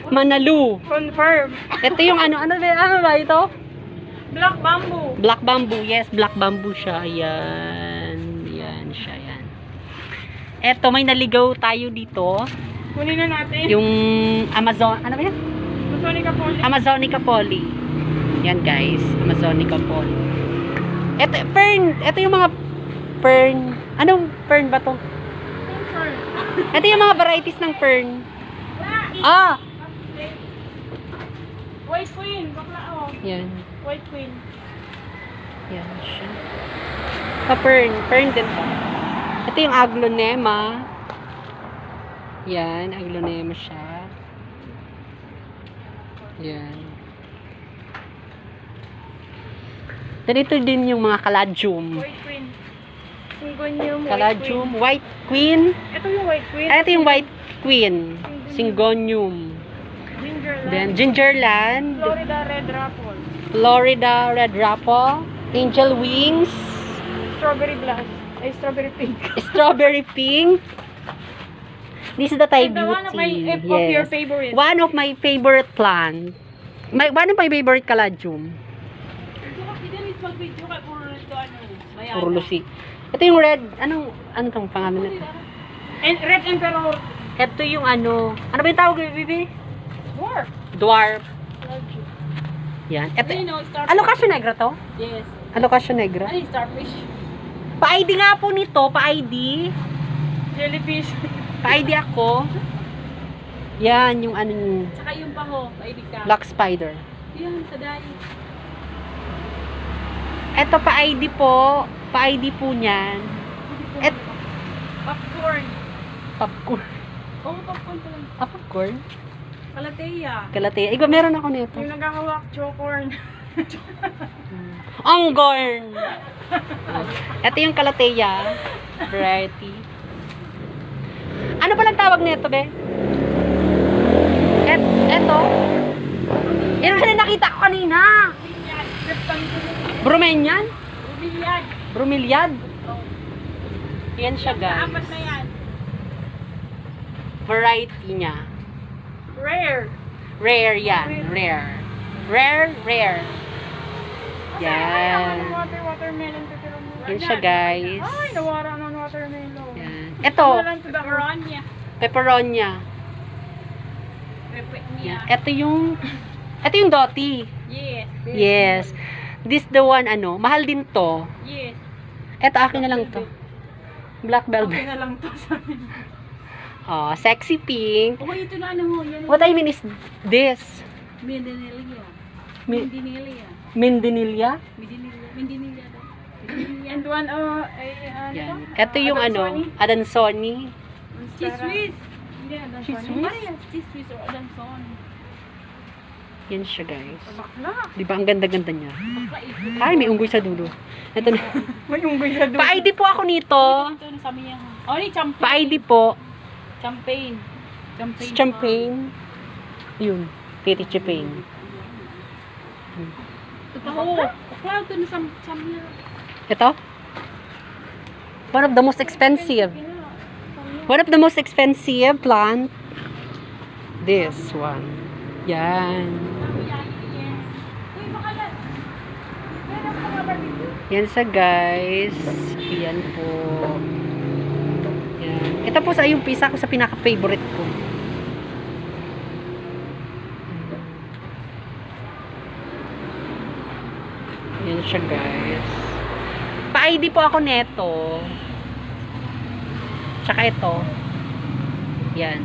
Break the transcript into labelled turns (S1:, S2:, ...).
S1: Manalu.
S2: Confirm.
S1: Ito yung ano ba ito?
S2: Black bamboo.
S1: Black bamboo. Yes, black bamboo siya. Ayan. Ayan siya. Ayan. Eto, may naligaw tayo dito.
S2: Kunin na natin.
S1: Yung Amazon, ano ba yan?
S2: Amazonica poly.
S1: Amazonica poly. Yan guys, Amazonica poly. Eto, fern. Ito yung mga fern. Anong fern ba to?
S2: Confirm.
S1: Ito yung mga varieties ng fern. Ah!
S2: White queen. Bakla oh.
S1: Yan.
S2: White queen.
S1: Yan siya. Fern. Fern din to. Ito yung aglonema. Yan, aglonema siya. Yan. Then ito din yung mga caladium.
S2: White queen. Syngonium.
S1: Caladium, white queen.
S2: Ito yung white queen.
S1: Ito yung white queen. Syngonium.
S2: Gingerland.
S1: Then gingerland.
S2: Florida red apple.
S1: Florida red apple. Angel wings.
S2: Strawberry blast. Ay, strawberry pink.
S1: Strawberry pink. This is the Thai
S2: And the one of
S1: beauty.
S2: of your favorite.
S1: One of my favorite plant. One of my favorite caladium. Puro lusi. Ito yung red. Ano tong pangalan nito?
S2: And red emperor.
S1: Ito yung ano ba yung tawag, Bibi?
S2: Dwarf.
S1: Dwarf. Yan. Ito.
S2: Starfish.
S1: Alocasia negra to?
S2: Yes.
S1: Alocasia negra.
S2: Ano yung starfish?
S1: Pa-ID nga po nito. Pa-ID.
S2: Jellyfish.
S1: Pa-ID ako. Yan, yung ano,
S2: Saka yung paho. ID ka.
S1: black spider.
S2: Yan, sa dali.
S1: Ito pa-ID po. Pa-ID po niyan.
S2: Popcorn.
S1: Popcorn.
S2: Oh, popcorn pa lang.
S1: Popcorn?
S2: Kalateya.
S1: Kalatea. Iba, meron ako nito.
S2: Yung nagkakawak, chocorn.
S1: Onggorn! Ito yung kalatea. Variety. Ano ba lang tawag nito, be? Eto. Yan kasi nakita ko kanina. Bromeliad?
S2: Rubiliad.
S1: Bromeliad? Yan siya, guys.
S2: Apat na yan.
S1: Variety niya.
S2: Rare.
S1: Rare yan. Rare. Rare. Yan.
S2: Watermelon.
S1: Yan siya, guys.
S2: Ay, nawara ng watermelon.
S1: Yan. Ito,
S2: Pepperonia.
S1: pepperonia. Yan. Ito yung doti.
S2: Yes.
S1: Yes. This the one, mahal din to.
S2: Yes.
S1: Ito, akin na lang to. Black
S2: Okay
S1: velvet.
S2: na lang to sabi.
S1: Oh, sexy pink.
S2: Okay, ito na ano mo. Yan.
S1: What I mean is this.
S2: Mindinilia.
S1: Mi-
S2: Mindinilia.
S1: Mindinilia.
S2: Mindinilia. And one, ay,
S1: Yan. Ito yung Adansoni.
S2: Chiswis. Hindi, Adansoni.
S1: Chiswis?
S2: Ano yan? Chiswis or Adansoni.
S1: Yan siya, guys.
S2: Bakla.
S1: Di ba? Ang ganda-ganda niya.
S2: Bakla ito.
S1: Ay, may unggoy sa dulo. Ito na.
S2: May unggoy sa dulo.
S1: Pa-ID po ako nito.
S2: Ito na sa miya. Oh, ni champagne.
S1: Pa-ID po.
S2: Champagne.
S1: Champagne. Yun. Titi champagne.
S2: Ito pa ho. Bakla ito na sa miya.
S1: Ito? One of the most expensive. One of the most expensive plant. This one. Yan. Yan sa guys. Yan po. Yan. Ito po sa yung pisa ko sa pinaka-favorite ko. Yan siya guys. Pa-ID po ako neto. Tsaka ito. Yan.